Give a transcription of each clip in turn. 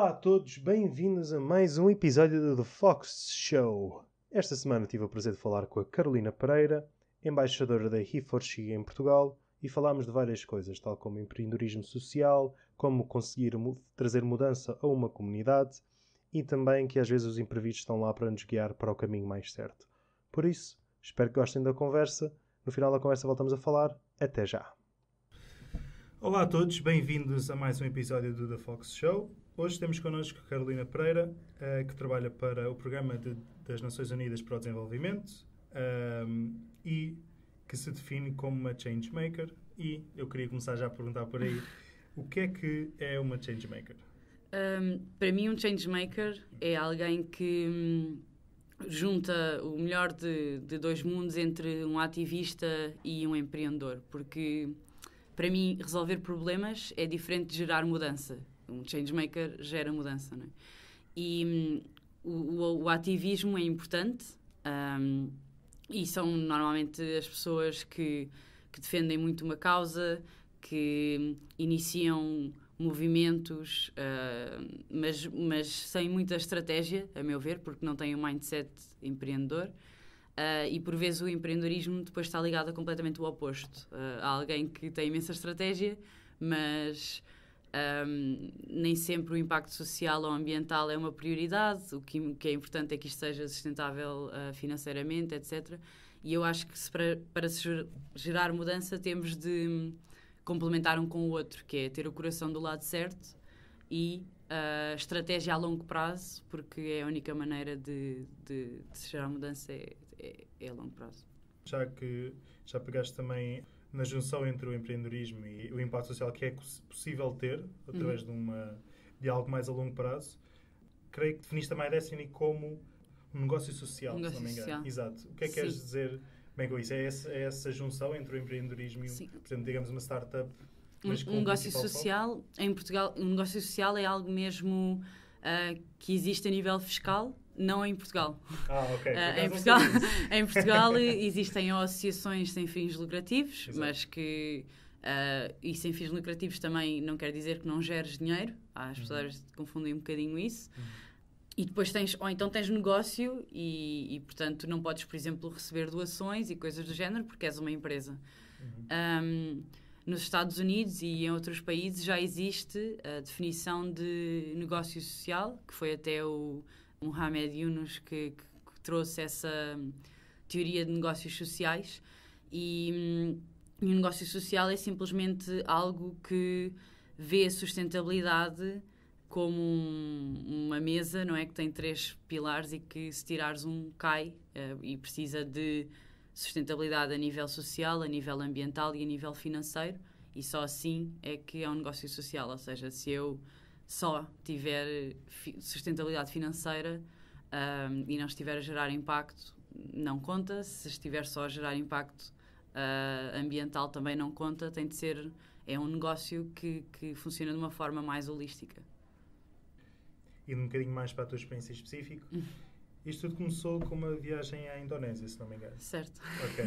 Olá a todos, bem-vindos a mais um episódio do The Fox Show. Esta semana tive o prazer de falar com a Carolina Pereira, embaixadora da HeForShe em Portugal, e falámos de várias coisas, tal como empreendedorismo social, como conseguir trazer mudança a uma comunidade e também que às vezes os imprevistos estão lá para nos guiar para o caminho mais certo. Por isso, espero que gostem da conversa. No final da conversa voltamos a falar. Até já! Olá a todos, bem-vindos a mais um episódio do The Fox Show. Hoje temos connosco a Carolina Pereira, que trabalha para o Programa das Nações Unidas para o Desenvolvimento e que se define como uma changemaker. E eu queria começar já a perguntar por aí, o que é uma changemaker? Para mim, um changemaker é alguém que junta o melhor de dois mundos entre um ativista e um empreendedor, porque para mim resolver problemas é diferente de gerar mudança. Um changemaker gera mudança, não é? E o ativismo é importante e são normalmente as pessoas que defendem muito uma causa, que iniciam movimentos, mas sem muita estratégia, a meu ver, porque não têm um mindset empreendedor. E por vezes o empreendedorismo depois está ligado a completamente o oposto. Há alguém que tem imensa estratégia, mas nem sempre o impacto social ou ambiental é uma prioridade. O que é importante é que isto seja sustentável financeiramente, etc. E eu acho que para se gerar mudança temos de complementar um com o outro, que é ter o coração do lado certo e estratégia a longo prazo, porque é a única maneira de se gerar mudança é a longo prazo. Já pegaste também na junção entre o empreendedorismo e o impacto social que é possível ter através de algo mais a longo prazo, creio que definiste também a Destiny como um negócio social, se não me engano. Exato. O que é que queres dizer bem com isso? É essa junção entre o empreendedorismo e, por exemplo, digamos uma startup? Um negócio social, em Portugal, um negócio social é algo mesmo que existe a nível fiscal, não em Portugal. Ok. Em Portugal existem associações sem fins lucrativos, Exato. Mas que e sem fins lucrativos também não quer dizer que não geres dinheiro. As pessoas confundem um bocadinho isso. E depois tens negócio e, portanto, não podes, por exemplo, receber doações e coisas do género porque és uma empresa. Nos Estados Unidos e em outros países já existe a definição de negócio social, que foi até o Muhammad Yunus que trouxe essa teoria de negócios sociais. E um negócio social é simplesmente algo que vê a sustentabilidade como uma mesa, não é? Que tem 3 pilares e que se tirares um cai e precisa de sustentabilidade a nível social, a nível ambiental e a nível financeiro, e só assim é que é um negócio social. Ou seja, se eu só tiver sustentabilidade financeira e não estiver a gerar impacto, não conta. Se estiver só a gerar impacto ambiental, também não conta. Tem de ser... É um negócio que funciona de uma forma mais holística. E um bocadinho mais para a tua experiência específica. Isto tudo começou com uma viagem à Indonésia, se não me engano. Certo. Ok.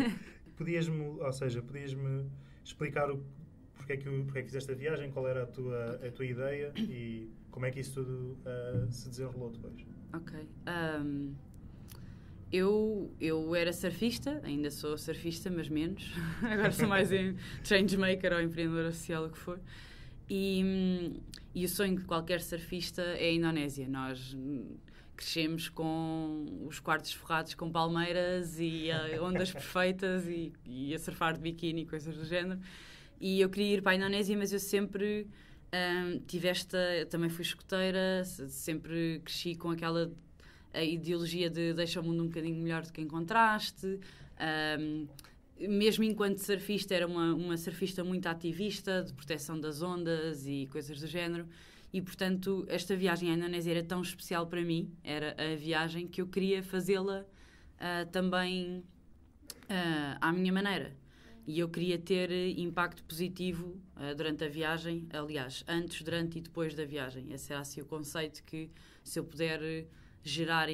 Podias-me explicar porque é que fizeste a viagem, qual era a tua ideia e como é que isso tudo se desenrolou depois? Ok. Eu era surfista, ainda sou surfista, mas menos. Agora sou mais changemaker ou empreendedora social, o que for. E o sonho de qualquer surfista é a Indonésia. Nós crescemos com os quartos forrados com palmeiras e ondas perfeitas e a surfar de biquíni e coisas do género. E eu queria ir para a Indonésia, mas eu sempre também fui escoteira, sempre cresci com aquela a ideologia de deixa o mundo um bocadinho melhor do que encontraste. Mesmo enquanto surfista, era uma surfista muito ativista, de proteção das ondas e coisas do género. E, portanto, esta viagem à Indonésia era tão especial para mim, era a viagem que eu queria fazê-la também à minha maneira. E eu queria ter impacto positivo durante a viagem, aliás, antes, durante e depois da viagem. Esse era assim o conceito, que se eu puder gerar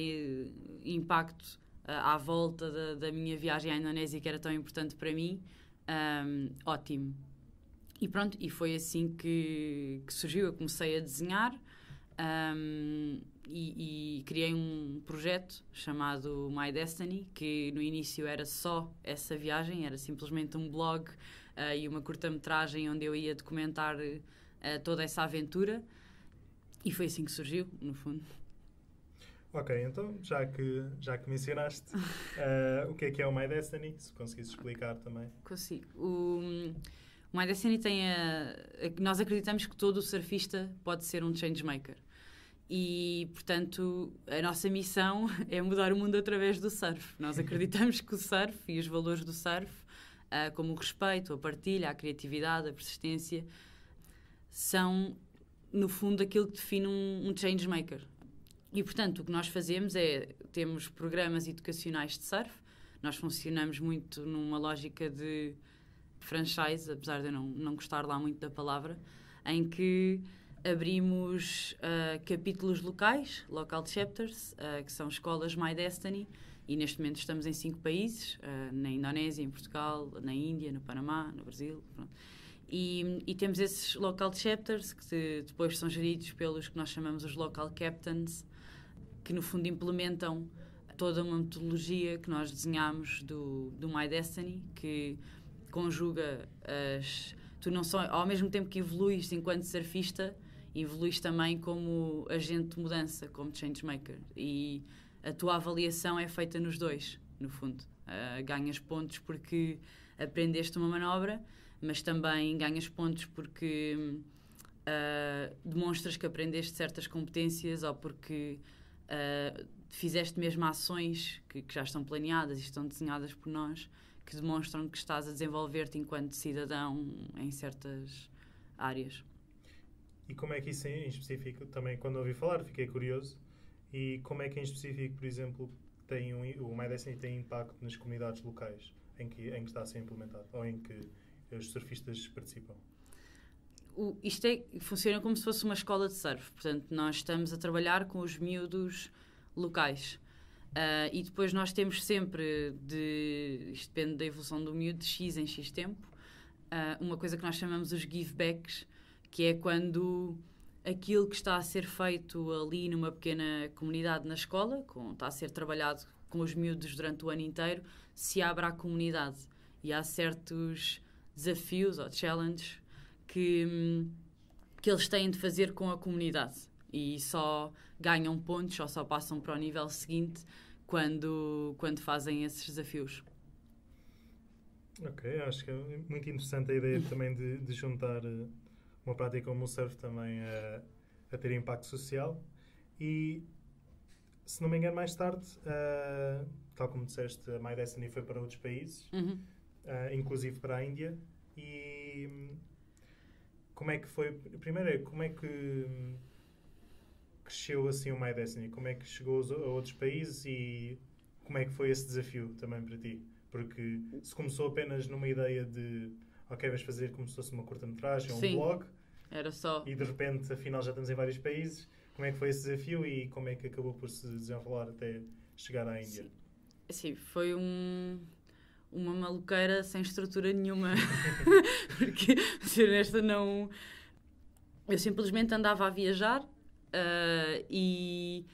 impacto à volta da minha viagem à Indonésia, que era tão importante para mim, ótimo. E pronto, e foi assim que surgiu. Eu comecei a desenhar e criei um projeto chamado My Destiny, que no início era só essa viagem, era simplesmente um blog e uma curta-metragem onde eu ia documentar toda essa aventura, e foi assim que surgiu, no fundo. Ok, então, já que mencionaste, o que é o My Destiny? Se conseguisse explicar também. Consigo. O My Destiny nós acreditamos que todo o surfista pode ser um changemaker. E, portanto, a nossa missão é mudar o mundo através do surf. Nós acreditamos que o surf e os valores do surf, como o respeito, a partilha, a criatividade, a persistência, são, no fundo, aquilo que define um changemaker. E, portanto, o que nós fazemos temos programas educacionais de surf. Nós funcionamos muito numa lógica de franchise, apesar de eu não gostar lá muito da palavra, em que abrimos capítulos locais, local chapters, que são escolas My Destiny, e neste momento estamos em 5 países, na Indonésia, em Portugal, na Índia, no Panamá, no Brasil. Pronto. E temos esses local chapters que depois são geridos pelos que nós chamamos os local captains, que no fundo implementam toda uma metodologia que nós desenhamos do My Destiny, que conjuga tu não só, ao mesmo tempo que evoluís enquanto surfista, evoluís também como agente de mudança, como changemaker. E a tua avaliação é feita nos dois, no fundo. Ganhas pontos porque aprendeste uma manobra, mas também ganhas pontos porque demonstras que aprendeste certas competências ou porque fizeste mesmo ações que já estão planeadas e estão desenhadas por nós, que demonstram que estás a desenvolver-te enquanto cidadão em certas áreas. E como é que isso em específico, também quando ouvi falar, fiquei curioso, e como é que em específico, por exemplo, o My Destiny tem impacto nas comunidades locais em que está a ser implementado, ou em que os surfistas participam? Isto funciona como se fosse uma escola de surf. Portanto, nós estamos a trabalhar com os miúdos locais. E depois nós temos sempre, isto depende da evolução do miúdo, de X em X tempo, uma coisa que nós chamamos os give-backs, que é quando aquilo que está a ser feito ali numa pequena comunidade na escola, está a ser trabalhado com os miúdos durante o ano inteiro, se abre à comunidade. E há certos desafios ou challenges que eles têm de fazer com a comunidade. E só ganham pontos ou só passam para o nível seguinte quando fazem esses desafios. Ok, acho que é muito interessante a ideia também de juntar uma prática como o surf também a ter impacto social. E, se não me engano, mais tarde, tal como disseste, a My Destiny foi para outros países, inclusive para a Índia. E como é que foi? Primeiro, como é que cresceu assim o My Destiny? Como é que chegou a outros países e como é que foi esse desafio também para ti? Porque se começou apenas numa ideia de ok, vais fazer como se fosse uma curta-metragem ou um blog, era só. E de repente, afinal, já estamos em vários países. Como é que foi esse desafio e como é que acabou por se desenrolar até chegar à Índia? Sim, foi uma maluqueira sem estrutura nenhuma. Porque, ser honesta, não... Eu simplesmente andava a viajar e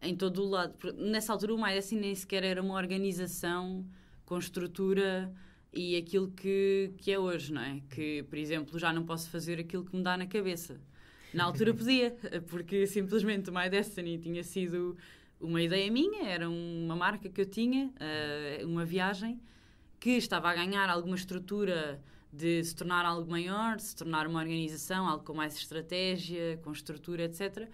em todo o lado. Nessa altura, o My Destiny nem sequer era uma organização com estrutura e aquilo que é hoje, não é? Que, por exemplo, já não posso fazer aquilo que me dá na cabeça. Na altura podia, porque simplesmente o My Destiny tinha sido uma ideia minha, era uma marca que eu tinha, uma viagem, que estava a ganhar alguma estrutura de se tornar algo maior, de se tornar uma organização, algo com mais estratégia, com estrutura, etc.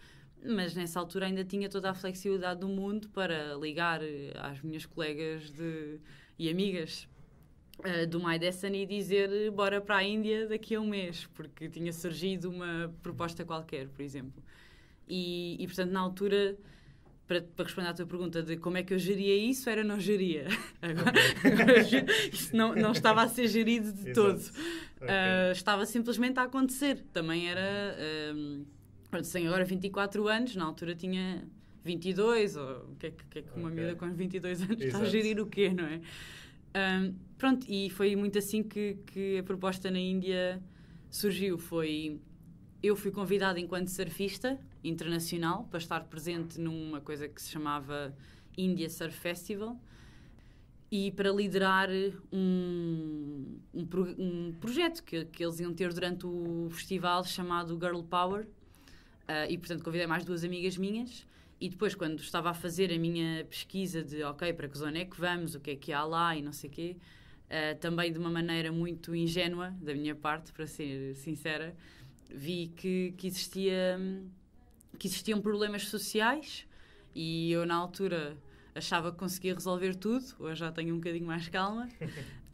Mas nessa altura ainda tinha toda a flexibilidade do mundo para ligar às minhas colegas e amigas do My Destiny e dizer bora para a Índia daqui a um mês, porque tinha surgido uma proposta qualquer, por exemplo. E portanto, na altura, para responder à tua pergunta de como é que eu geria isso, não geria. Agora isso não estava a ser gerido de todo. Okay. Estava simplesmente a acontecer. Também era... tenho agora 24 anos, na altura tinha 22, ou o que é que uma miúda com 22 anos está a gerir o quê, não é? Pronto, e foi muito assim que a proposta na Índia surgiu. Foi eu fui convidada enquanto surfista internacional para estar presente numa coisa que se chamava India Surf Festival e para liderar um projeto que eles iam ter durante o festival chamado Girl Power. E, portanto, convidei mais 2 amigas minhas. E depois, quando estava a fazer a minha pesquisa de, ok, para que zona é que vamos, o que é que há lá e não sei o quê, também de uma maneira muito ingênua, da minha parte, para ser sincera, vi que existiam problemas sociais e eu, na altura, achava que conseguia resolver tudo. Hoje já tenho um bocadinho mais calma.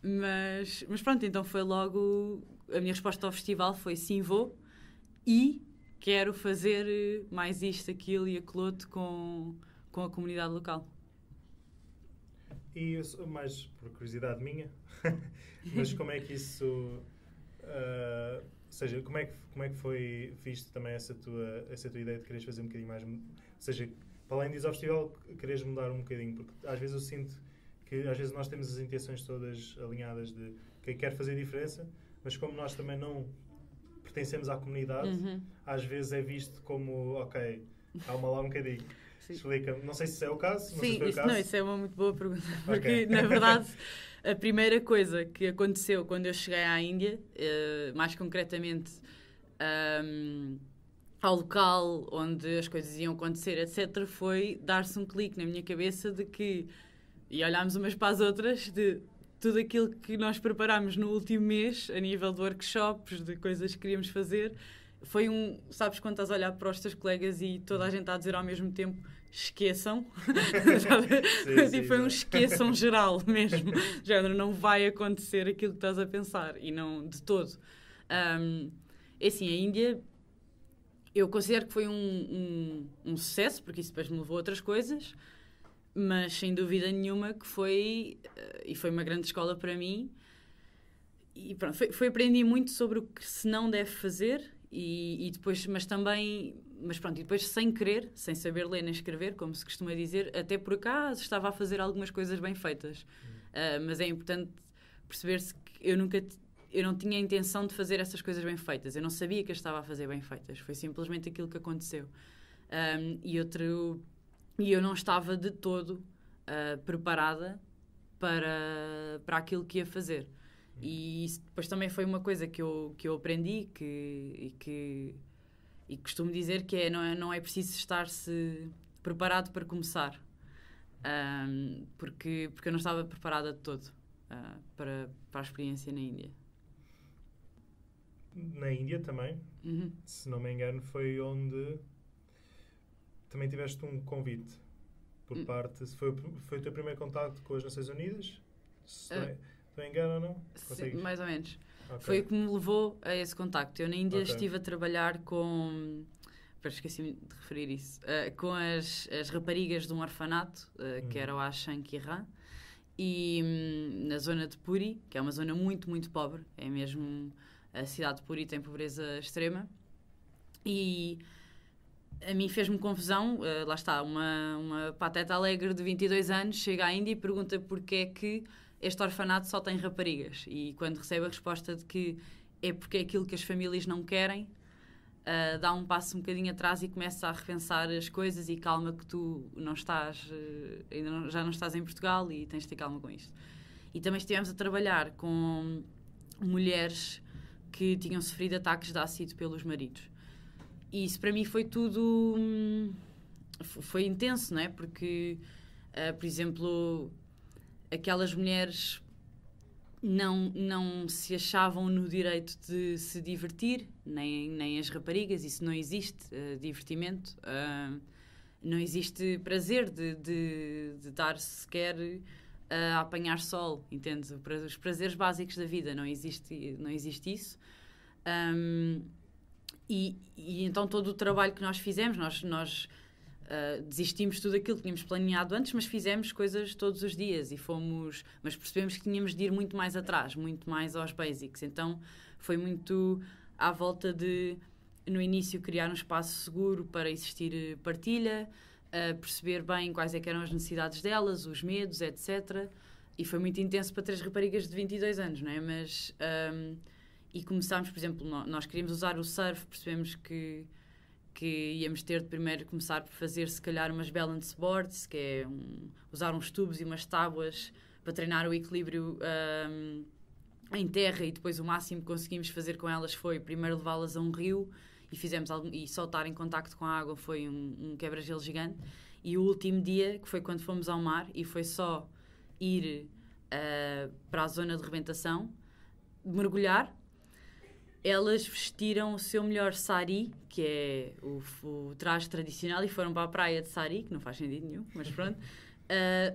Mas pronto, então foi logo... A minha resposta ao festival foi sim, vou. E quero fazer mais isto, aquilo e aquilo outro com a comunidade local. E mais por curiosidade minha, mas como é que isso... ou seja, como é que foi visto também essa tua ideia de quereres fazer um bocadinho mais... Ou seja, para além disso ao festival, quereres mudar um bocadinho, porque às vezes eu sinto que às vezes nós temos as intenções todas alinhadas de quem quer fazer diferença, mas como nós também não pertencemos à comunidade, às vezes é visto como, ok, calma lá um bocadinho. Explica-me. Não sei se é o caso. Sim, isso é uma muito boa pergunta. Porque, na verdade, a primeira coisa que aconteceu quando eu cheguei à Índia, mais concretamente ao local onde as coisas iam acontecer, etc., foi dar-se um clique na minha cabeça de que, e olhámos umas para as outras, de tudo aquilo que nós preparámos no último mês, a nível de workshops, de coisas que queríamos fazer, foi sabes quando estás a olhar para os teus colegas e toda a gente está a dizer ao mesmo tempo, esqueçam. Sim, foi um esqueçam geral mesmo. Género, não vai acontecer aquilo que estás a pensar, e não de todo. É assim, a Índia, eu considero que foi um sucesso, porque isso depois me levou a outras coisas, mas sem dúvida nenhuma que foi, e foi uma grande escola para mim, e pronto, foi aprender muito sobre o que se não deve fazer, e depois, mas pronto, e depois sem querer, sem saber ler nem escrever, como se costuma dizer, até por acaso estava a fazer algumas coisas bem feitas. Mas é importante perceber-se que eu não tinha a intenção de fazer essas coisas bem feitas, eu não sabia que as estava a fazer bem feitas, foi simplesmente aquilo que aconteceu. E eu não estava de todo preparada para aquilo que ia fazer. E isso depois também foi uma coisa que eu aprendi e costumo dizer que não é preciso estar-se preparado para começar. Porque eu não estava preparada de todo para a experiência na Índia. Na Índia também, se não me engano, foi onde também tiveste um convite por parte... Foi o teu primeiro contacto com as Nações Unidas? Se não me engano ou não? Sim, mais ou menos. Okay. Foi o que me levou a esse contacto. Eu na Índia estive a trabalhar com... Esqueci-me de referir isso. Com as raparigas de um orfanato, que era o Ashan Kiran, e na zona de Puri, que é uma zona muito, muito pobre. É mesmo... A cidade de Puri tem pobreza extrema. E a mim fez-me confusão. Lá está, uma pateta alegre de 22 anos chega à Índia e pergunta porque é que este orfanato só tem raparigas. E quando recebe a resposta de que é porque é aquilo que as famílias não querem, dá um passo um bocadinho atrás e começa a repensar as coisas e calma que tu não estás, já não estás em Portugal e tens de ter calma com isto. E também estivemos a trabalhar com mulheres que tinham sofrido ataques de ácido pelos maridos. E isso para mim foi tudo... foi intenso, não é? Porque, por exemplo, aquelas mulheres não se achavam no direito de se divertir, nem as raparigas, isso não existe, divertimento. Não existe prazer de dar sequer a apanhar sol, entendes? Os prazeres básicos da vida, não existe isso. E então todo o trabalho que nós fizemos, nós desistimos de tudo aquilo que tínhamos planeado antes, mas fizemos coisas todos os dias mas percebemos que tínhamos de ir muito mais atrás, muito mais aos basics. Então foi muito à volta de, no início, criar um espaço seguro para existir partilha, perceber bem quais é que eram as necessidades delas, os medos, etc. E foi muito intenso para 3 raparigas de 22 anos, não é? Mas... E começámos, por exemplo, nós queríamos usar o surf, percebemos que íamos ter de primeiro começar por fazer, se calhar, umas balance boards, que é usar uns tubos e umas tábuas para treinar o equilíbrio em terra, e depois o máximo que conseguimos fazer com elas foi primeiro levá-las a um rio e soltar em contacto com a água foi um quebra-gelo gigante. E o último dia, que foi quando fomos ao mar, e foi só ir para a zona de rebentação, mergulhar, elas vestiram o seu melhor sari, que é o traje tradicional, e foram para a praia de sari, que não faz sentido nenhum, mas pronto.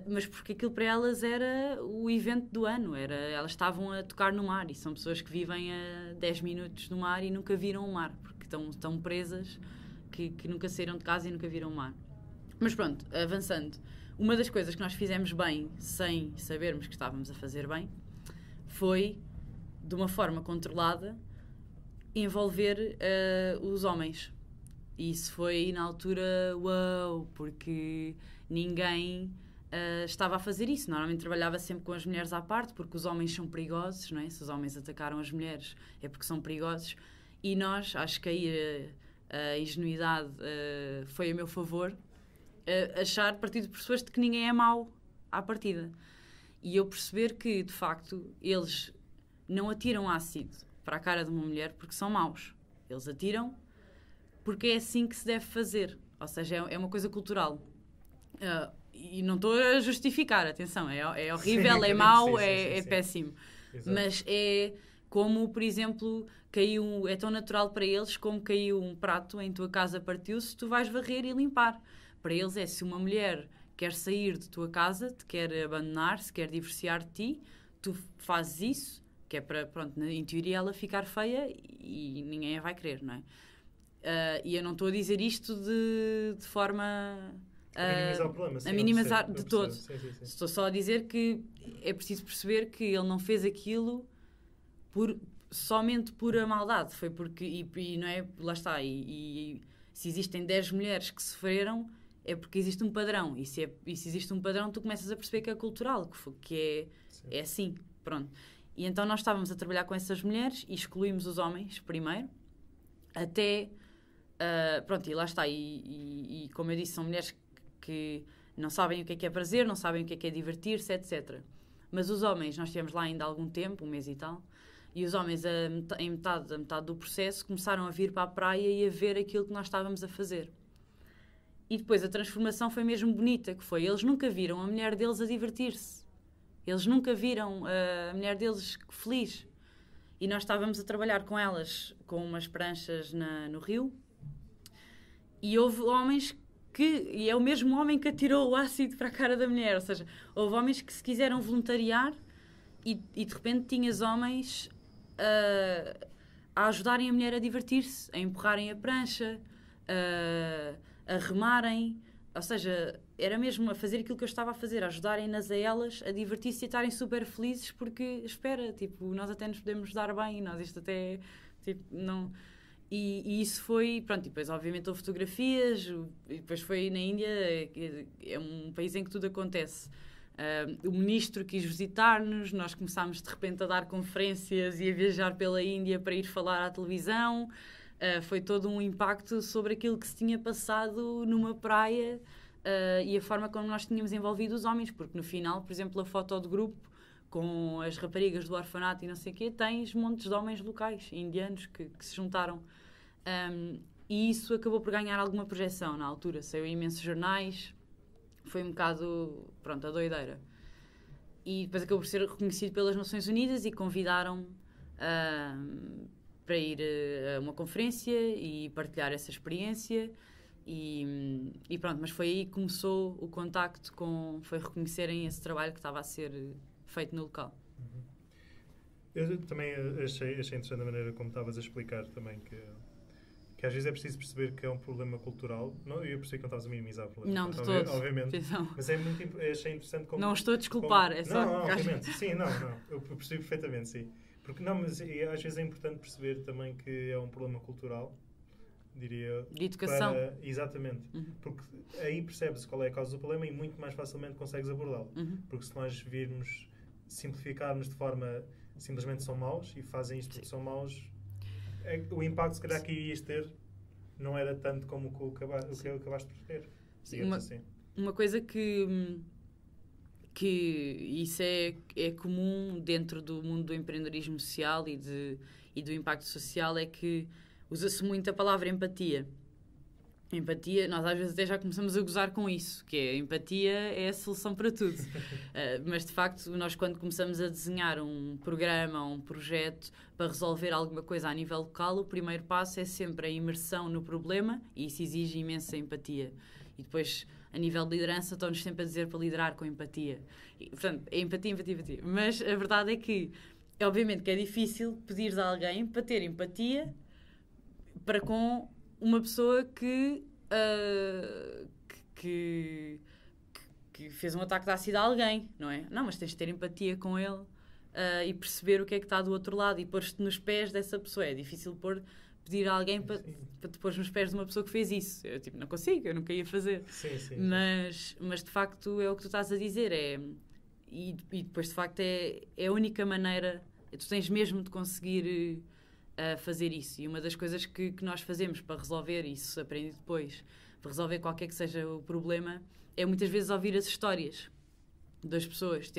Mas porque aquilo para elas era o evento do ano, elas estavam a tocar no mar, e são pessoas que vivem a 10 minutos do mar e nunca viram o mar, porque estão presas, que nunca saíram de casa e nunca viram o mar. Mas pronto, avançando, uma das coisas que nós fizemos bem, sem sabermos que estávamos a fazer bem, foi, de uma forma controlada, envolver os homens. E isso foi, na altura, uau, porque ninguém estava a fazer isso. Normalmente trabalhava sempre com as mulheres à parte, porque os homens são perigosos, não é? Se os homens atacaram as mulheres é porque são perigosos. E nós, acho que aí a ingenuidade foi a meu favor, achar, partido de pessoas, de que ninguém é mau à partida. E eu perceber que, de facto, eles não atiram ácido para a cara de uma mulher porque são maus. Eles atiram porque é assim que se deve fazer. Ou seja, é uma coisa cultural. E não estou a justificar, atenção, é horrível, sim, é mau, é péssimo. Exato. Mas é como, por exemplo, é tão natural para eles como caiu um prato em tua casa, partiu-se, tu vais varrer e limpar. Para eles é, se uma mulher quer sair de tua casa, te quer abandonar, se quer divorciar de ti, tu fazes isso, que é para, pronto, em teoria ela ficar feia e ninguém a vai querer, não é? E eu não estou a dizer isto de forma a minimizar o problema, sim, a minimizar de todo. Sim. Estou só a dizer que é preciso perceber que ele não fez aquilo somente por a maldade, foi porque, e não é, lá está, e se existem 10 mulheres que sofreram, é porque existe um padrão, e se existe um padrão, tu começas a perceber que é cultural, que é assim, pronto. E então nós estávamos a trabalhar com essas mulheres e excluímos os homens primeiro, até pronto, e lá está, e como eu disse, são mulheres que não sabem o que é prazer, não sabem o que é divertir-se, etc. Mas os homens, nós estivemos lá ainda há algum tempo, um mês e tal, e os homens, a metade do processo, começaram a vir para a praia e a ver aquilo que nós estávamos a fazer. E depois a transformação foi mesmo bonita, que foi, eles nunca viram a mulher deles a divertir-se. Eles nunca viram a mulher deles feliz. E nós estávamos a trabalhar com elas com umas pranchas no rio, e houve homens e é o mesmo homem que atirou o ácido para a cara da mulher, ou seja, houve homens que se quiseram voluntariar e de repente tinhas homens a ajudarem a mulher a divertir-se, a empurrarem a prancha, a remarem, ou seja, era mesmo a fazer aquilo que eu estava a fazer, a ajudarem-nas a elas a divertir-se e a estarem super felizes, porque, espera, tipo, nós até nos podemos dar bem, nós isto até, tipo, não... E isso foi, pronto, e depois obviamente houve fotografias, e depois foi na Índia, é um país em que tudo acontece. O ministro quis visitar-nos, nós começámos de repente a dar conferências e a viajar pela Índia para ir falar à televisão. Foi todo um impacto sobre aquilo que se tinha passado numa praia e a forma como nós tínhamos envolvido os homens, porque no final, por exemplo, a foto de grupo com as raparigas do orfanato e não sei o quê, tens montes de homens locais, indianos, que se juntaram. E isso acabou por ganhar alguma projeção na altura. Saiu em imensos jornais, foi um bocado, pronto, a doideira. E depois acabou por ser reconhecido pelas Nações Unidas e convidaram-me para ir a uma conferência e partilhar essa experiência. E pronto, mas foi aí que começou o contacto foi reconhecerem esse trabalho que estava a ser feito no local. Eu também achei interessante a maneira como estavas a explicar também que às vezes é preciso perceber que é um problema cultural. Não, eu percebi que não estavas a minimizar o problema. Não, de todos. Obviamente. Mas achei interessante como... Não estou a desculpar. É só não, obviamente. Sim, não. Eu percebi perfeitamente, sim. Porque não, mas às vezes é importante perceber também que é um problema cultural, diria... De educação. Exatamente. Porque aí percebes qual é a causa do problema e muito mais facilmente consegues abordá-lo. Porque se nós simplificarmos de forma simplesmente são maus e fazem isto porque Sim. são maus, o impacto se calhar que irias ter não era tanto como o que acabaste por ter. Sim, Assim. uma coisa que isso é comum dentro do mundo do empreendedorismo social e do impacto social, é que usa-se muito a palavra empatia. Empatia, nós às vezes até já começamos a gozar com isso, que é empatia é a solução para tudo. Mas de facto, nós quando começamos a desenhar um programa, um projeto para resolver alguma coisa a nível local, o primeiro passo é sempre a imersão no problema, e isso exige imensa empatia. E depois, a nível de liderança, estão-nos sempre a dizer para liderar com empatia. E, portanto, é empatia, empatia, empatia. Mas a verdade é que, obviamente, que é difícil pedir a alguém para ter empatia para com uma pessoa que fez um ataque de ácido a alguém, não é? Não, mas tens de ter empatia com ele e perceber o que é que está do outro lado e pôr-te nos pés dessa pessoa. É difícil pedir a alguém para te pôr nos pés de uma pessoa que fez isso. Eu não consigo, eu nunca ia fazer. Sim. Mas de facto é o que tu estás a dizer. E depois de facto é a única maneira, tu tens mesmo de conseguir fazer isso. E uma das coisas que nós fazemos para resolver isso, aprendi depois, para resolver qualquer que seja o problema, é muitas vezes ouvir as histórias das pessoas.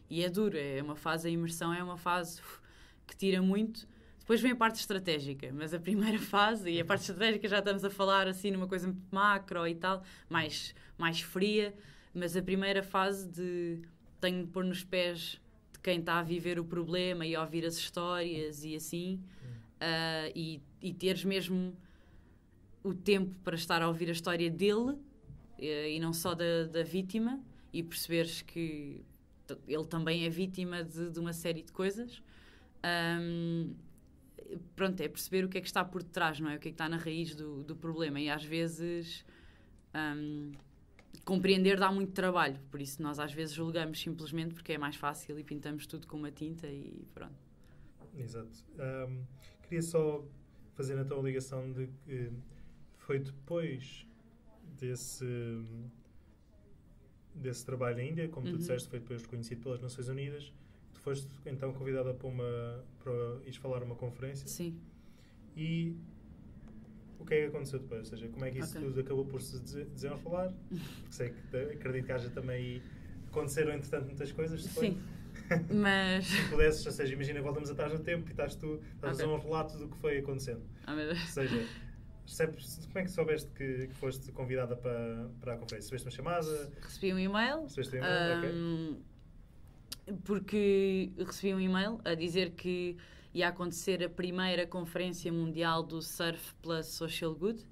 E é duro, é uma fase, a imersão é uma fase que tira muito. Depois vem a parte estratégica, mas a primeira fase, e a parte estratégica já estamos a falar assim numa coisa muito macro e tal, mais fria, mas a primeira fase tenho de pôr nos pés de quem está a viver o problema e a ouvir as histórias e assim, e teres mesmo o tempo para estar a ouvir a história dele e não só da vítima, e perceberes que ele também é vítima de uma série de coisas. Pronto, é perceber o que é que está por detrás, não é? O que é que está na raiz do problema, e às vezes compreender dá muito trabalho, por isso nós às vezes julgamos simplesmente porque é mais fácil e pintamos tudo com uma tinta e pronto. Exato. Queria só fazer então a ligação de que foi depois desse trabalho na Índia, como tu disseste, foi depois reconhecido pelas Nações Unidas. Tu foste então convidada para ires falar uma conferência. Sim. E o que é que aconteceu depois? Ou seja, como é que isso tudo acabou por se desenrolar? Porque sei que acredito que haja também aconteceram entretanto muitas coisas depois. Sim. Mas se pudesses, ou seja, imagina, voltamos atrás no tempo e estás a fazer um relato do que foi acontecendo. Meu Deus. Ou seja, como é que soubeste que foste convidada para a conferência? Recebeste uma chamada? Recebi um e-mail. Recebeste um e-mail? Ok. Porque recebi um e-mail a dizer que ia acontecer a primeira conferência mundial do Surf Plus Social Good.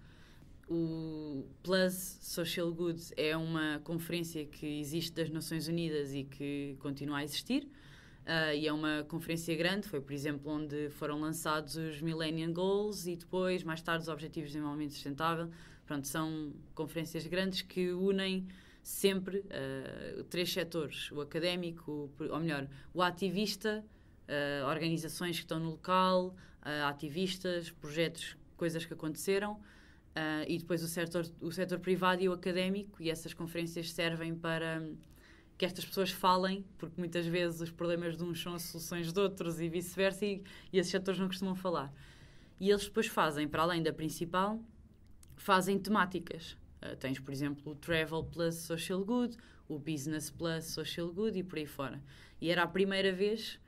O Plus Social Good é uma conferência que existe das Nações Unidas e que continua a existir. E é uma conferência grande, foi, por exemplo, onde foram lançados os Millennium Goals e depois, mais tarde, os Objetivos de Desenvolvimento Sustentável. Pronto, são conferências grandes que unem sempre 3 setores: o académico, ou melhor, o ativista, organizações que estão no local, ativistas, projetos, coisas que aconteceram, e depois o setor privado e o académico, e essas conferências servem para que estas pessoas falem, porque muitas vezes os problemas de uns são as soluções de outros e vice-versa, e esses setores não costumam falar. E eles depois fazem, para além da principal, fazem temáticas. Tens, por exemplo, o Travel Plus Social Good, o Business Plus Social Good e por aí fora. E era a primeira vez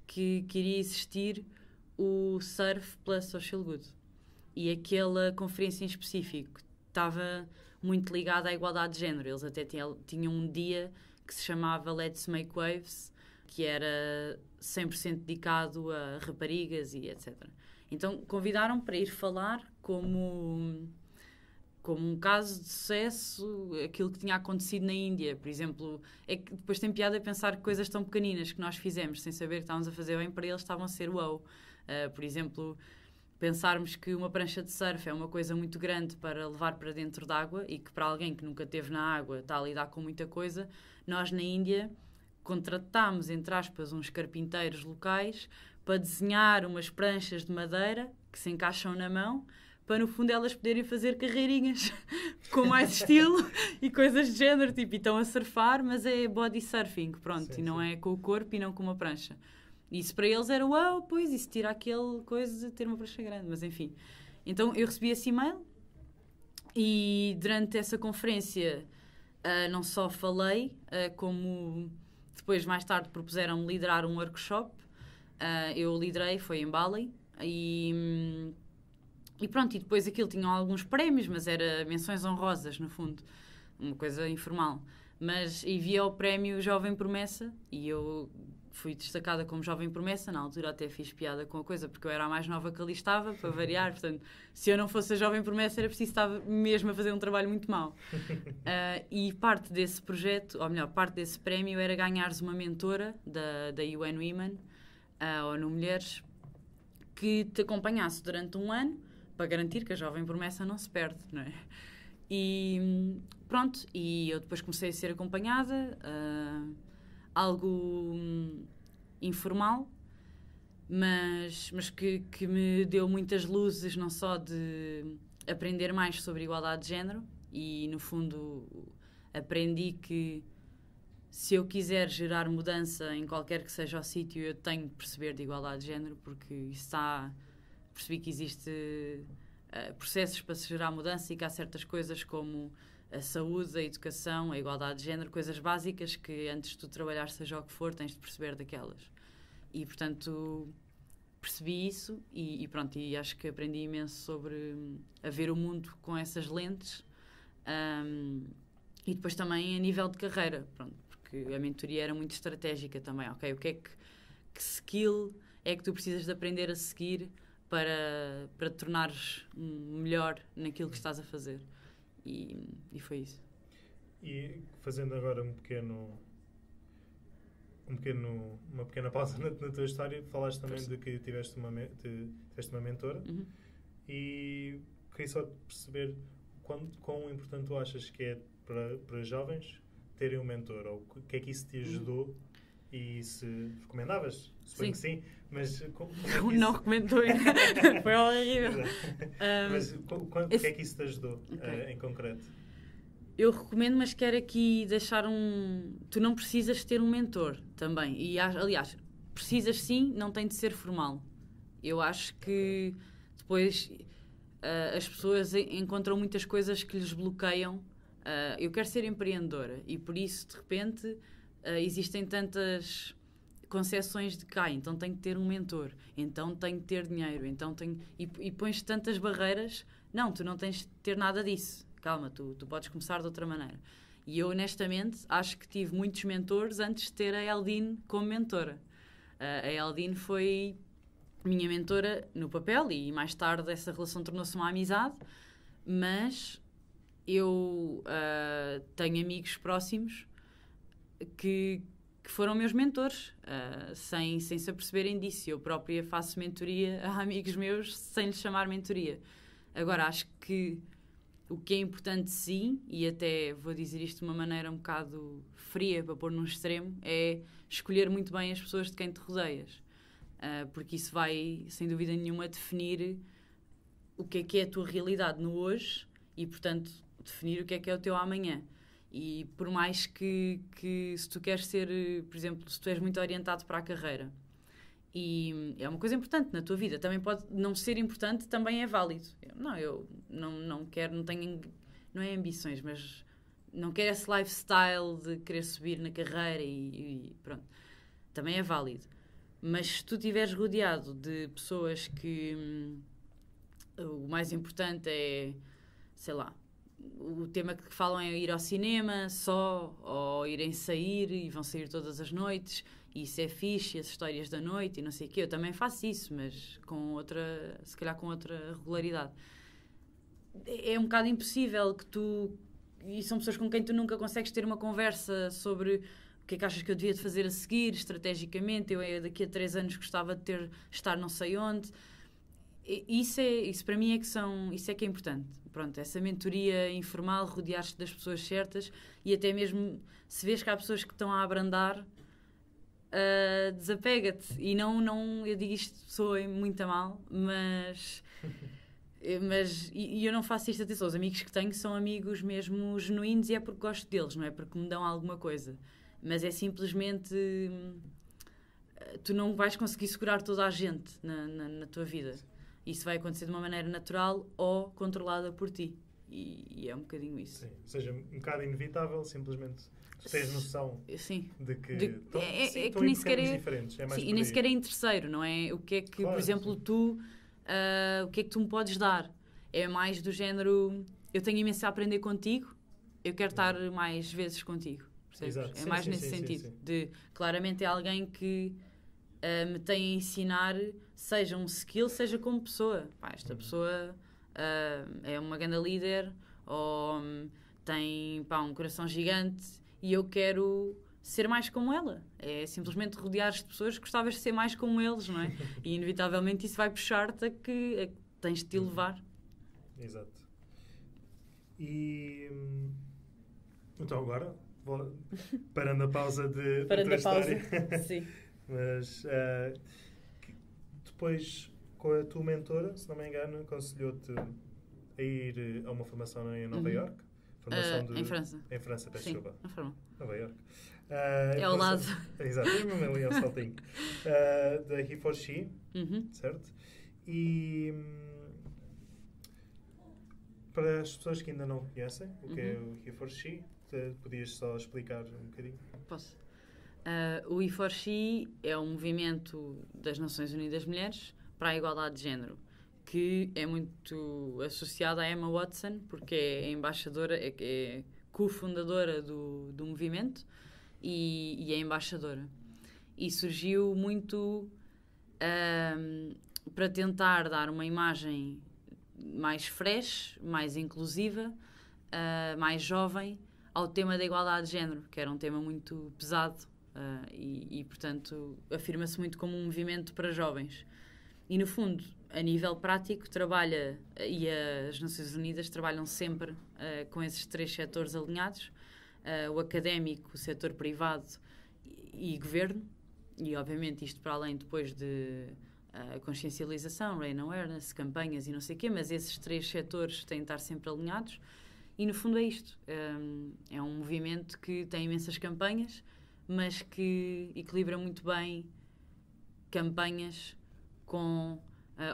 que iria existir o Surf Plus Social Good. E aquela conferência em específico estava muito ligada à igualdade de género. Eles até tinham um dia que se chamava Let's Make Waves, que era 100% dedicado a raparigas e etc. Então convidaram para ir falar como um caso de sucesso, aquilo que tinha acontecido na Índia. Por exemplo, é que depois tem piada pensar que coisas tão pequeninas que nós fizemos sem saber que estávamos a fazer bem, para eles estavam a ser wow. Por exemplo, pensarmos que uma prancha de surf é uma coisa muito grande para levar para dentro d'água e que para alguém que nunca esteve na água está a lidar com muita coisa. Nós na Índia contratámos, entre aspas, uns carpinteiros locais para desenhar umas pranchas de madeira que se encaixam na mão, para no fundo elas poderem fazer carreirinhas com mais estilo e coisas de género, tipo, e estão a surfar, mas é body surfing, pronto, sim, e não é com o corpo e não com uma prancha. Isso para eles era, uau, pois, isso tira aquele coisa de ter uma prancha grande, mas enfim. Então eu recebi esse e-mail e durante essa conferência não só falei, como depois mais tarde propuseram-me liderar um workshop. Eu liderei, foi em Bali e pronto, e depois aquilo tinha alguns prémios, mas era menções honrosas no fundo, uma coisa informal. Mas havia o prémio Jovem Promessa e eu fui destacada como Jovem Promessa. Na altura até fiz piada com a coisa, porque eu era a mais nova que ali estava, para variar. Portanto, se eu não fosse a Jovem Promessa, era preciso estar mesmo a fazer um trabalho muito mau. E parte desse projeto, ou melhor, parte desse prémio era ganhares uma mentora da UN Women, ONU Mulheres, que te acompanhasse durante um ano, para garantir que a Jovem Promessa não se perde, não é? E pronto, e eu depois comecei a ser acompanhada, algo informal, mas que me deu muitas luzes, não só de aprender mais sobre igualdade de género, e no fundo aprendi que se eu quiser gerar mudança em qualquer que seja o sítio, eu tenho de perceber de igualdade de género, porque percebi que existe processos para se gerar mudança e que há certas coisas como a saúde, a educação, a igualdade de género, coisas básicas que antes de tu trabalhar, seja o que for, tens de perceber daquelas. E, portanto, percebi isso e pronto, e acho que aprendi imenso sobre a ver o mundo com essas lentes. E depois também a nível de carreira, pronto, porque a mentoria era muito estratégica também, ok? O que é que skill é que tu precisas de aprender a seguir para te tornares melhor naquilo que estás a fazer? E foi isso. E fazendo agora uma pequena pausa na tua história, falaste também de que tiveste uma mentora. Uhum. E queria só perceber quão importante tu achas que é para jovens terem um mentor, ou o que é que isso te ajudou e se recomendavas? Suponho que sim, mas como é que isso... Não recomendou, foi horrível. Mas o que é que isso te ajudou, em concreto? Eu recomendo, mas quero aqui deixar tu não precisas ter um mentor também. E, aliás, precisas sim, não tem de ser formal. Eu acho que depois as pessoas encontram muitas coisas que lhes bloqueiam. Eu quero ser empreendedora e por isso, de repente, existem tantas concepções de então tenho que ter um mentor, então tenho que ter dinheiro, e pões tantas barreiras. Não, tu não tens de ter nada disso. Calma, tu podes começar de outra maneira. E eu, honestamente, acho que tive muitos mentores antes de ter a Eldine como mentora. A Eldine foi minha mentora no papel e mais tarde essa relação tornou-se uma amizade, mas eu tenho amigos próximos que foram meus mentores, sem se aperceberem disso. Eu própria faço mentoria a amigos meus sem lhes chamar mentoria. Agora, acho que o que é importante sim, e até vou dizer isto de uma maneira um bocado fria, para pôr num extremo, é escolher muito bem as pessoas de quem te rodeias. Porque isso vai, sem dúvida nenhuma, definir o que é a tua realidade no hoje e, portanto, definir o que é o teu amanhã. E por mais que se tu queres ser, por exemplo, se tu és muito orientado para a carreira, e é uma coisa importante na tua vida, também pode não ser importante, também é válido. Eu não quero, não é ambições, mas não quero esse lifestyle de querer subir na carreira e pronto, também é válido. Mas se tu estiveres rodeado de pessoas que o mais importante é, sei lá, o tema que falam é ir ao cinema só, ou irem sair e vão sair todas as noites, e isso é fixe, as histórias da noite e não sei o quê. Eu também faço isso, mas se calhar com outra regularidade. É um bocado impossível que e são pessoas com quem tu nunca consegues ter uma conversa sobre o que é que achas que eu devia de fazer a seguir, estrategicamente. Eu daqui a 3 anos gostava de estar não sei onde. Isso para mim isso é que é importante. Pronto, essa mentoria informal, rodear-te das pessoas certas, e até mesmo se vês que há pessoas que estão a abrandar, desapega-te. E não, eu digo isto, soa muito a mal, mas eu não faço isto, atenção, os amigos que tenho são amigos mesmo genuínos e é porque gosto deles, não é porque me dão alguma coisa, mas é simplesmente tu não vais conseguir segurar toda a gente na tua vida. Isso vai acontecer de uma maneira natural ou controlada por ti. E é um bocadinho isso. Sim. Ou seja, um bocado inevitável, simplesmente tu tens noção Sim. de que que estão nem em sequer caminhos é, diferentes. É mais sim, por e nem aí. sequer é em terceiro, não é? O que é que, Claro, por exemplo, sim. o que é que tu me podes dar? É mais do género, eu tenho imenso a aprender contigo, eu quero estar mais vezes contigo. Percebes? Exato. É Sim, mais sim, nesse sim, sentido. sim. De, claramente é alguém que me tem a ensinar, seja um skill, seja como pessoa. Pá, esta pessoa é uma grande líder ou tem um coração gigante e eu quero ser mais como ela. É simplesmente rodear-te de pessoas que gostavas de ser mais como eles, não é? E inevitavelmente isso vai puxar-te a que tens de te elevar. Exato. E então agora, parando a pausa de Parando tua a pausa. história, Sim. mas depois com a tua mentora, se não me engano, aconselhou-te a ir a uma formação em Nova Iorque. Formação Em França. Em França, peço Sim, desculpa. na forma. Nova Iorque. É ao lado. Exato, é mesmo ali ao saltinho. Da He4She, certo? E para as pessoas que ainda não conhecem o que é o He4She, podias só explicar um bocadinho? Posso. O E4She é um movimento das Nações Unidas Mulheres para a igualdade de género, que é muito associado à Emma Watson, porque é embaixadora, é cofundadora do movimento e é embaixadora. E surgiu muito para tentar dar uma imagem mais fresh, mais inclusiva, mais jovem ao tema da igualdade de género, que era um tema muito pesado e portanto, afirma-se muito como um movimento para jovens. E, no fundo, a nível prático, trabalha, e as Nações Unidas trabalham sempre com esses três setores alinhados, o académico, o setor privado e governo, e, obviamente, isto para além depois de consciencialização, raise awareness, campanhas e não sei o quê, mas esses três setores têm de estar sempre alinhados. E, no fundo, é isto. É um movimento que tem imensas campanhas, mas que equilibra muito bem campanhas com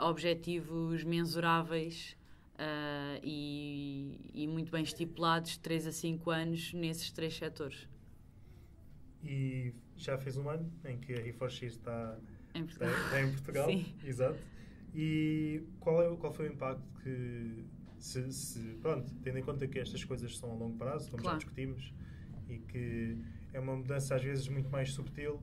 objetivos mensuráveis e muito bem estipulados de 3 a 5 anos nesses três setores. E já fez um ano em que a He4She está Em Portugal. Está em Portugal. Sim. Exato. E qual foi o impacto que pronto, tendo em conta que estas coisas são a longo prazo, como Claro. já discutimos, e que é uma mudança às vezes muito mais subtil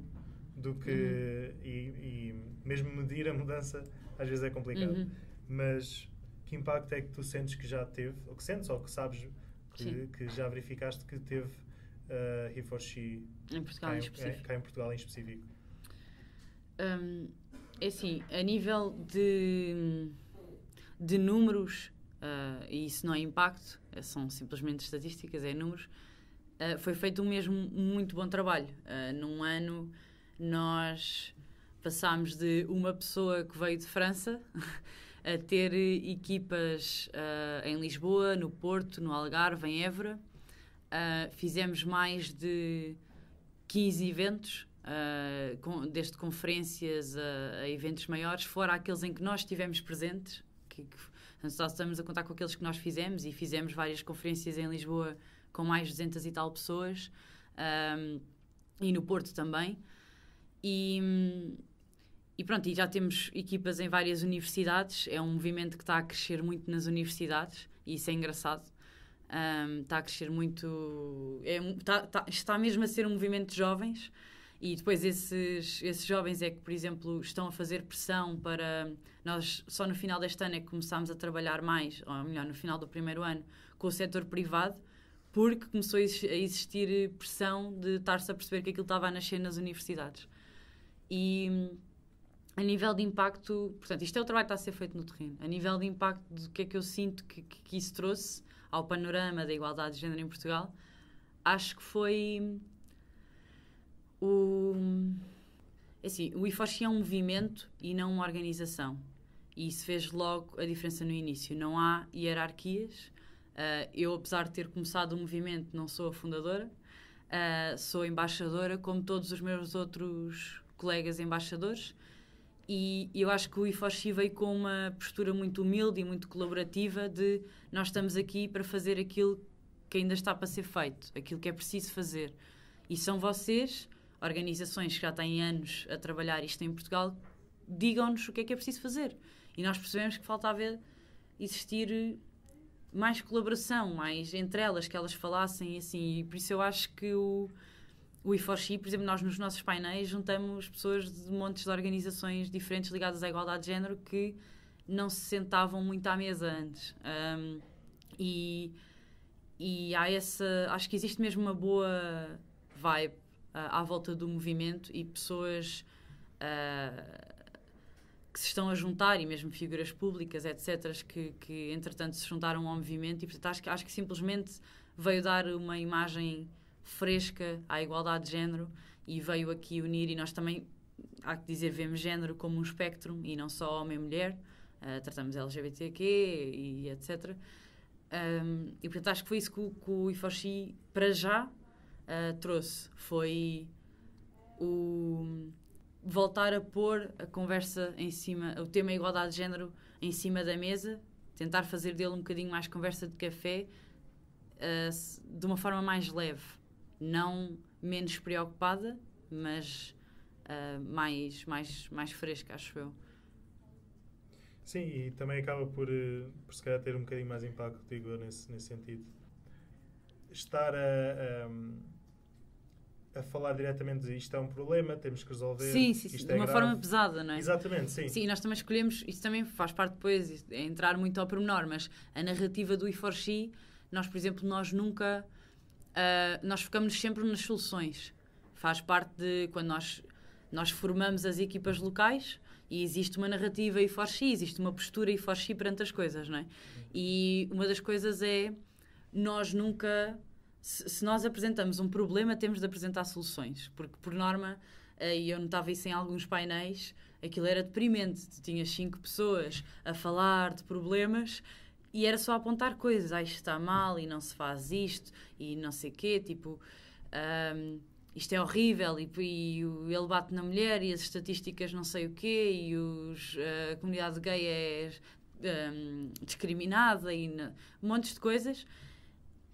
do que e mesmo medir a mudança às vezes é complicado. Mas que impacto é que tu sentes que já teve, ou que sentes, ou que sabes que já verificaste que teve He4She Em Portugal em específico. cá em Portugal em específico? É assim, a nível de números, e isso não é impacto, são simplesmente estatísticas, é números, foi feito um mesmo muito bom trabalho. Num ano nós passámos de uma pessoa que veio de França a ter equipas em Lisboa, no Porto, no Algarve, em Évora. Fizemos mais de 15 eventos, desde conferências a eventos maiores, fora aqueles em que nós estivemos presentes, só estamos a contar com aqueles que nós fizemos, e fizemos várias conferências em Lisboa com mais de 200 e tal pessoas, e no Porto também. E pronto, e já temos equipas em várias universidades. É um movimento que está a crescer muito nas universidades, e isso é engraçado. Está a crescer muito, está mesmo a ser um movimento de jovens, e depois esses jovens é que, por exemplo, estão a fazer pressão para nós. Só no final deste ano é que começámos a trabalhar mais, ou melhor, no final do primeiro ano, com o setor privado, porque começou a existir pressão de estar-se a perceber que aquilo estava a nascer nas universidades. E a nível de impacto, portanto, isto é o trabalho que está a ser feito no terreno. A nível de impacto, do que é que eu sinto que isso trouxe ao panorama da igualdade de género em Portugal, acho que foi assim, o E4She é um movimento e não uma organização, e isso fez logo a diferença no início. Não há hierarquias. Eu, apesar de ter começado o movimento, não sou a fundadora, sou embaixadora, como todos os meus outros colegas embaixadores. E eu acho que o E4C veio com uma postura muito humilde e muito colaborativa de nós estamos aqui para fazer aquilo que ainda está para ser feito, aquilo que é preciso fazer. E são vocês, organizações que já têm anos a trabalhar isto em Portugal, digam-nos o que é preciso fazer. E nós percebemos que faltava existir mais colaboração, mais entre elas, que elas falassem assim. E por isso eu acho que o E4C, por exemplo, nós nos nossos painéis juntamos pessoas de montes de organizações diferentes ligadas à igualdade de género que não se sentavam muito à mesa antes. E há acho que existe mesmo uma boa vibe à volta do movimento e pessoas que se estão a juntar, e mesmo figuras públicas, etc., que entretanto se juntaram ao movimento, e portanto acho que simplesmente veio dar uma imagem fresca à igualdade de género e veio aqui unir. E nós também, há que dizer, vemos género como um espectro e não só homem e mulher, tratamos LGBTQ e etc. E portanto acho que foi isso que o E4C para já trouxe, foi o voltar a pôr a conversa em cima, o tema igualdade de género em cima da mesa, tentar fazer dele um bocadinho mais conversa de café, de uma forma mais leve, não menos preocupada, mas mais fresca, acho eu. Sim, e também acaba por se calhar ter um bocadinho mais impacto, digo eu, nesse sentido. Estar a falar diretamente de isto é um problema, temos que resolver. Sim, de uma forma pesada, não é? Exatamente, sim. Sim, nós também escolhemos, isso também faz parte depois, é entrar muito ao pormenor, mas a narrativa do E4C, nós, por exemplo, nós nunca, nós focamos sempre nas soluções. Faz parte de quando nós formamos as equipas locais e existe uma narrativa E4C, existe uma postura E4C perante as coisas, não é? E uma das coisas é, nós nunca... Se nós apresentamos um problema, temos de apresentar soluções. Porque, por norma, e eu notava isso em alguns painéis, aquilo era deprimente. Tu tinhas 5 pessoas a falar de problemas e era só apontar coisas. Isto está mal e não se faz isto e não sei o quê. Tipo, isto é horrível e ele bate na mulher e as estatísticas não sei o quê e a comunidade gay é discriminada e montes de coisas.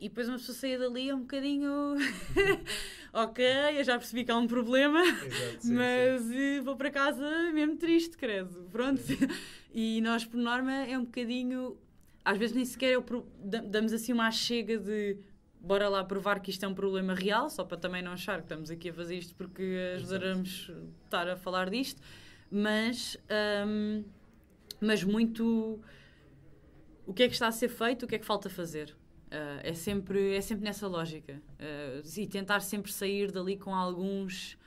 E depois uma pessoa saía dali um bocadinho... ok, eu já percebi que há um problema, Exato, sim, mas vou para casa mesmo triste, credo. Pronto. E nós, por norma, é um bocadinho... Às vezes nem sequer damos assim uma chega de... Bora lá provar que isto é um problema real, só para também não achar que estamos aqui a fazer isto porque ajudaremos a estar a falar disto. Mas muito... O que é que está a ser feito, o que é que falta fazer? É sempre nessa lógica. E tentar sempre sair dali com alguns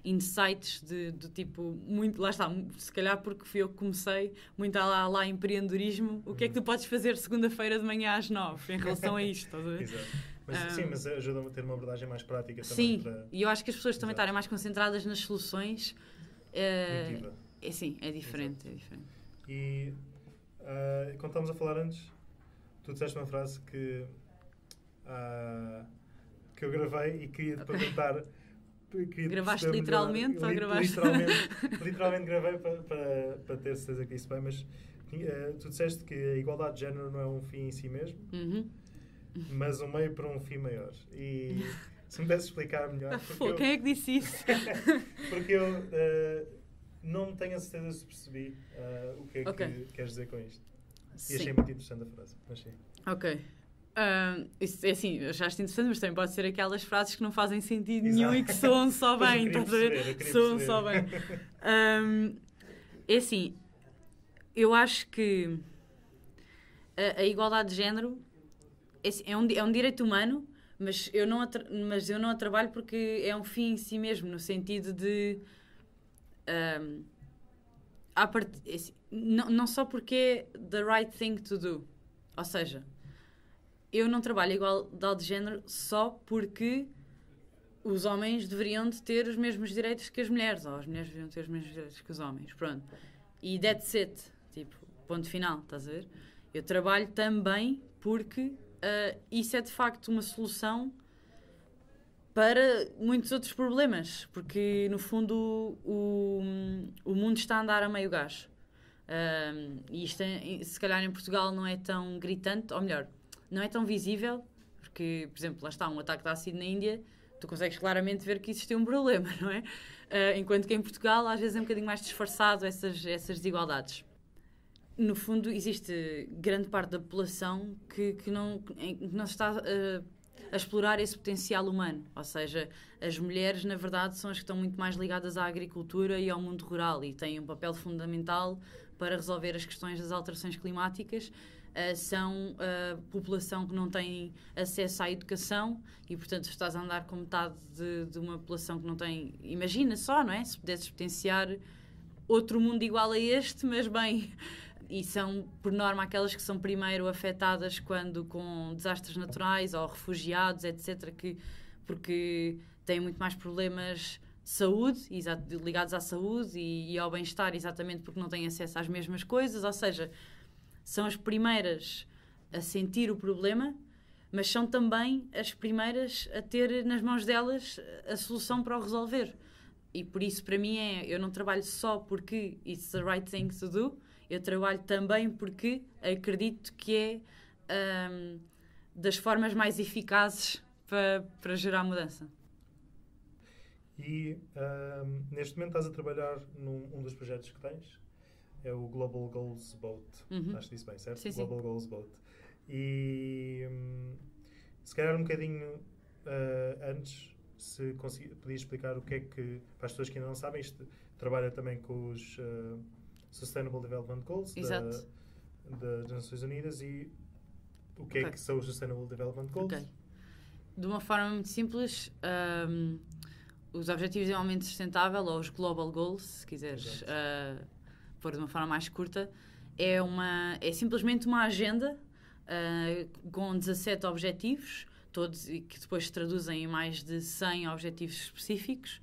insights do tipo, muito, lá está, se calhar porque fui eu que comecei, muito lá empreendedorismo. O que é que tu podes fazer segunda-feira de manhã às 9 em relação a isto? Estás a ver? Exato. Mas ajuda-me a ter uma abordagem mais prática também. Sim, e eu acho que as pessoas também estarem mais concentradas nas soluções é diferente. Exato. É diferente. E quando estávamos a falar antes, tu disseste uma frase que eu gravei e queria te perguntar. Gravaste literalmente ou gravaste? Literalmente gravei para ter certeza que isso bem, mas tu disseste que a igualdade de género não é um fim em si mesmo, mas um meio para um fim maior. E se me desse explicar melhor. Quem é que disse isso? Porque eu não tenho a certeza se percebi o que é que queres dizer com isto. E achei muito interessante a frase. Mas sim. Ok. Isso é assim, achaste interessante, mas também pode ser aquelas frases que não fazem sentido nenhum e que soam só bem. Estás a ver? Soam só bem. É assim, eu acho que a igualdade de género é um direito humano, mas eu não a trabalho porque é um fim em si mesmo, no sentido de... não só porque é the right thing to do. Ou seja, eu não trabalho igualdade de género só porque os homens deveriam de ter os mesmos direitos que as mulheres, ou as mulheres deveriam ter os mesmos direitos que os homens. Pronto. E that's it. Tipo, ponto final, estás a ver? Eu trabalho também porque isso é de facto uma solução para muitos outros problemas, porque no fundo o mundo está a andar a meio gás. E isto, se calhar em Portugal não é tão gritante, ou melhor, não é tão visível, porque, por exemplo, lá está um ataque de ácido na Índia, tu consegues claramente ver que existe um problema, não é? Enquanto que em Portugal às vezes é um bocadinho mais disfarçado essas desigualdades. No fundo, existe grande parte da população que não está a explorar esse potencial humano. Ou seja, as mulheres, na verdade, são as que estão muito mais ligadas à agricultura e ao mundo rural e têm um papel fundamental para resolver as questões das alterações climáticas. São a população que não tem acesso à educação e, portanto, estás a andar com metade de uma população que não tem... Imagina só, não é? Se pudesses potenciar outro mundo igual a este, mas bem... E são, por norma, aquelas que são primeiro afetadas quando com desastres naturais ou refugiados, etc., porque têm muito mais problemas de saúde, ligados à saúde e ao bem-estar, exatamente porque não têm acesso às mesmas coisas. Ou seja, são as primeiras a sentir o problema, mas são também as primeiras a ter nas mãos delas a solução para o resolver. E por isso, para mim, eu não trabalho só porque it's the right thing to do, eu trabalho também porque acredito que é das formas mais eficazes para gerar mudança. E neste momento estás a trabalhar num dos projetos que tens, é o Global Goals Boat. Acho que disse bem, certo? Sim, Global sim. Goals Boat. E se calhar um bocadinho antes, se podias explicar o que é que, para as pessoas que ainda não sabem, isto trabalha também com os Sustainable Development Goals das Nações Unidas e o que é que são os Sustainable Development Goals? Okay. De uma forma muito simples, os Objetivos de Desenvolvimento Sustentável, ou os Global Goals, se quiseres pôr de uma forma mais curta, é simplesmente uma agenda com 17 objetivos, todos e que depois se traduzem em mais de 100 objetivos específicos,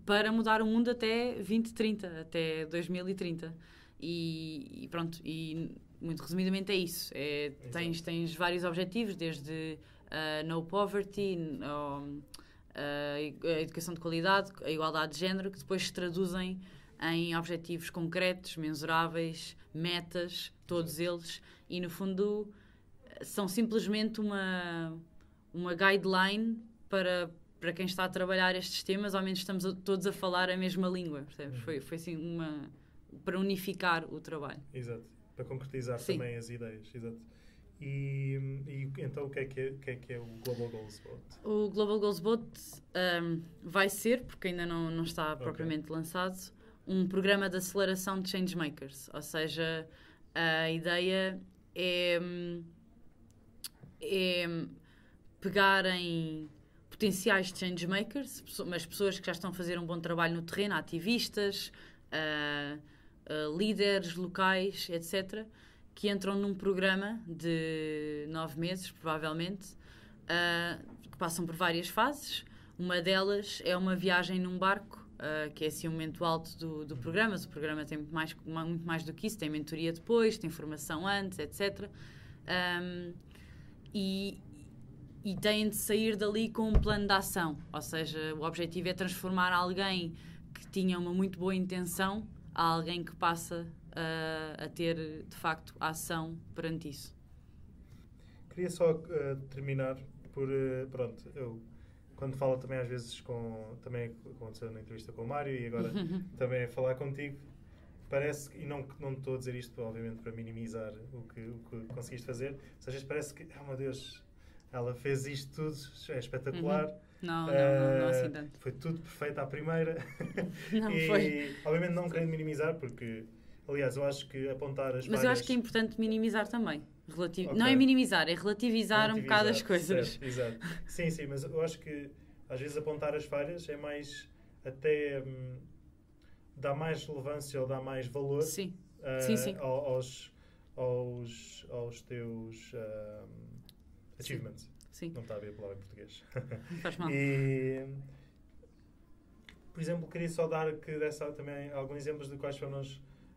para mudar o mundo até 2030, até 2030. E pronto, e muito resumidamente é isso. Tens vários objetivos, desde no poverty, a educação de qualidade, a igualdade de género, que depois se traduzem em objetivos concretos, mensuráveis, metas, todos eles, e no fundo são simplesmente uma guideline para quem está a trabalhar estes temas, ao menos estamos todos a falar a mesma língua, percebes? Foi assim para unificar o trabalho. Exato, para concretizar também as ideias, exato. E então o que é o Global Goals Boat? O Global Goals Boat vai ser, porque ainda não está propriamente lançado, um programa de aceleração de changemakers. Ou seja, a ideia é pegar em potenciais changemakers, mas pessoas que já estão a fazer um bom trabalho no terreno, ativistas, líderes locais, etc., que entram num programa de 9 meses, provavelmente, que passam por várias fases. Uma delas é uma viagem num barco, que é assim um momento alto do programa. Mas o programa tem muito mais do que isso, tem mentoria depois, tem formação antes, etc. E têm de sair dali com um plano de ação. Ou seja, o objetivo é transformar alguém que tinha uma muito boa intenção a alguém que passa a ter, de facto, ação perante isso. Queria só terminar por... pronto, eu quando falo também às vezes também aconteceu na entrevista com o Mário e agora também a falar contigo, parece, e não estou a dizer isto obviamente para minimizar o que conseguiste fazer, mas às vezes parece que, meu Deus, ela fez isto tudo, é espetacular. Não assim tanto. Foi tudo perfeito à primeira. Não foi. Obviamente não querendo minimizar, porque, aliás, eu acho que apontar as falhas... Mas eu acho que é importante minimizar também. Não é minimizar, é relativizar um bocado as coisas. Certo, exato. Sim, mas eu acho que às vezes apontar as falhas é mais, até dá mais relevância ou dá mais valor sim. aos teus achievements. Sim. Não está a ver a palavra em português. Não faz mal. E, por exemplo, queria só dar também alguns exemplos de quais foram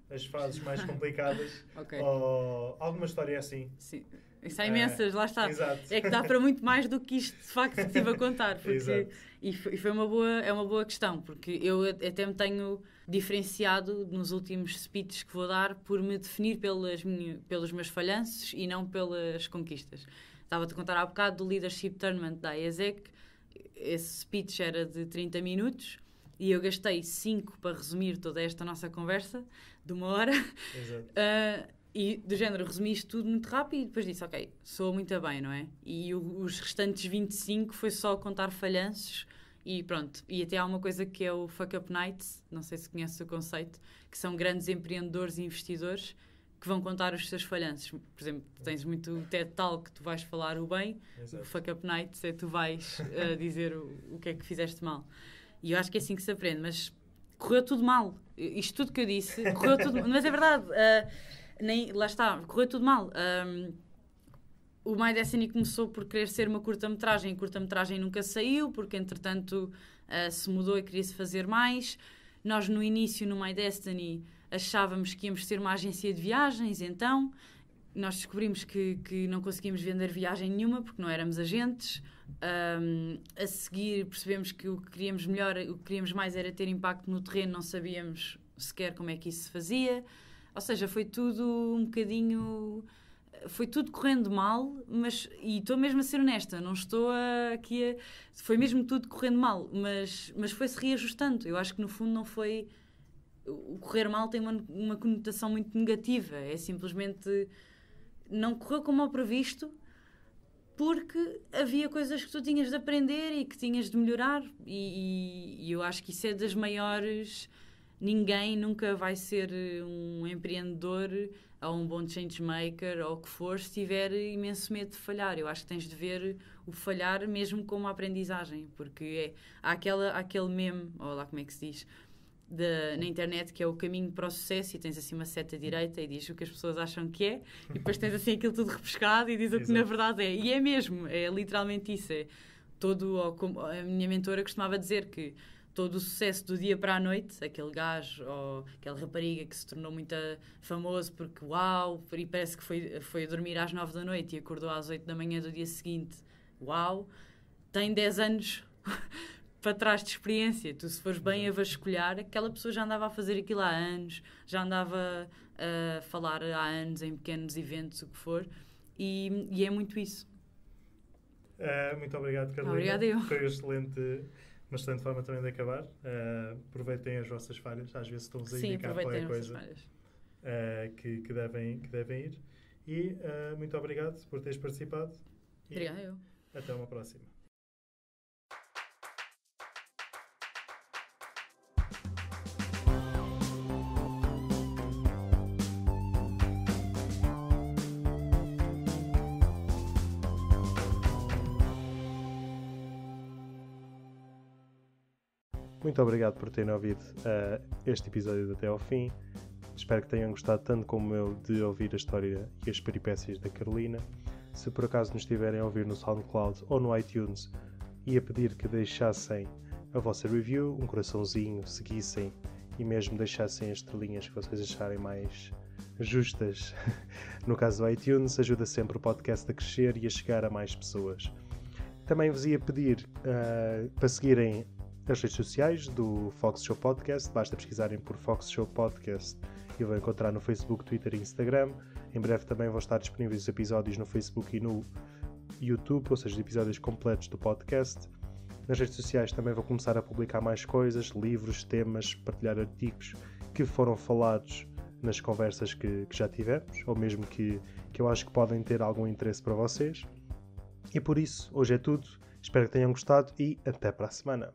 as fases mais complicadas. Okay. Ou alguma história assim. Sim. Isso há imensas, lá está. Exato. É que dá para muito mais do que isto, de facto, que estive a contar. Porque, Exato. e foi é uma boa questão, porque eu até me tenho diferenciado nos últimos speeches que vou dar por me definir pelos meus falhanços e não pelas conquistas. Estava-te a contar há bocado do Leadership Tournament da IESEC. Esse speech era de 30 minutos e eu gastei 5 para resumir toda esta nossa conversa de 1 hora. Exato. E do género, resumi isto tudo muito rápido e depois disse, ok, soa muito bem, não é? E os restantes 25 foi só contar falhanços e pronto. E até há uma coisa que é o Fuck Up Nights, não sei se conheces o conceito, que são grandes empreendedores e investidores que vão contar os seus falhanços. Por exemplo, tens muito TED Talk que tu vais falar o bem, Exato. o Fuck Up Nights é tu vais dizer o que é que fizeste mal. E eu acho que é assim que se aprende, mas correu tudo mal. Isto tudo que eu disse, correu tudo mal. Mas é verdade, lá está, correu tudo mal. O My Destiny começou por querer ser uma curta-metragem. A curta-metragem nunca saiu, porque entretanto se mudou e queria-se fazer mais. Nós no início, no My Destiny, achávamos que íamos ser uma agência de viagens, então nós descobrimos que não conseguimos vender viagem nenhuma porque não éramos agentes. A seguir percebemos que o que queríamos mais era ter impacto no terreno, não sabíamos sequer como é que isso se fazia. Ou seja, foi tudo um bocadinho... Foi tudo correndo mal, e estou mesmo a ser honesta, não estou aqui a... Foi mesmo tudo correndo mal, mas foi-se reajustando. Eu acho que no fundo não foi... O correr mal tem uma conotação muito negativa. É simplesmente... Não correu como ao previsto, porque havia coisas que tu tinhas de aprender e que tinhas de melhorar. E eu acho que isso é das maiores... Ninguém nunca vai ser um empreendedor ou um bom changemaker ou o que for se tiver imenso medo de falhar. Eu acho que tens de ver o falhar mesmo como aprendizagem, porque há aquele meme, ou lá como é que se diz, na internet, que é o caminho para o sucesso, e tens assim uma seta direita e diz o que as pessoas acham que é, e depois tens assim aquilo tudo repescado e diz o que na verdade é. E é mesmo, é literalmente isso. Como a minha mentora costumava dizer que todo o sucesso do dia para a noite, aquele gajo ou aquela rapariga que se tornou muito famoso porque uau, e parece que foi dormir às 9 da noite e acordou às 8 da manhã do dia seguinte, uau, tem 10 anos para trás de experiência. Tu, se fores bem a vasculhar, aquela pessoa já andava a fazer aquilo há anos, já andava a falar há anos em pequenos eventos, o que for, e é muito isso. Muito obrigado, Carolina. Obrigada eu. Foi uma excelente forma também de acabar. Aproveitem as vossas falhas, às vezes estão-vos a indicar qualquer coisa que devem ir. E muito obrigado por teres participado. Obrigada eu. Até uma próxima. Muito obrigado por terem ouvido este episódio até ao fim. Espero que tenham gostado tanto como eu de ouvir a história e as peripécias da Carolina. Se por acaso nos estiverem a ouvir no SoundCloud ou no iTunes, ia pedir que deixassem a vossa review, um coraçãozinho, seguissem e mesmo deixassem as estrelinhas que vocês acharem mais justas. No caso do iTunes, ajuda sempre o podcast a crescer e a chegar a mais pessoas. Também vos ia pedir para seguirem as redes sociais do Fox Show Podcast. Basta pesquisarem por Fox Show Podcast e vão encontrar no Facebook, Twitter e Instagram. Em breve também vão estar disponíveis os episódios no Facebook e no YouTube, ou seja, episódios completos do podcast. Nas redes sociais também vou começar a publicar mais coisas, livros, temas, partilhar artigos que foram falados nas conversas que já tivemos, ou mesmo que eu acho que podem ter algum interesse para vocês. E por isso, hoje é tudo. Espero que tenham gostado e até para a semana.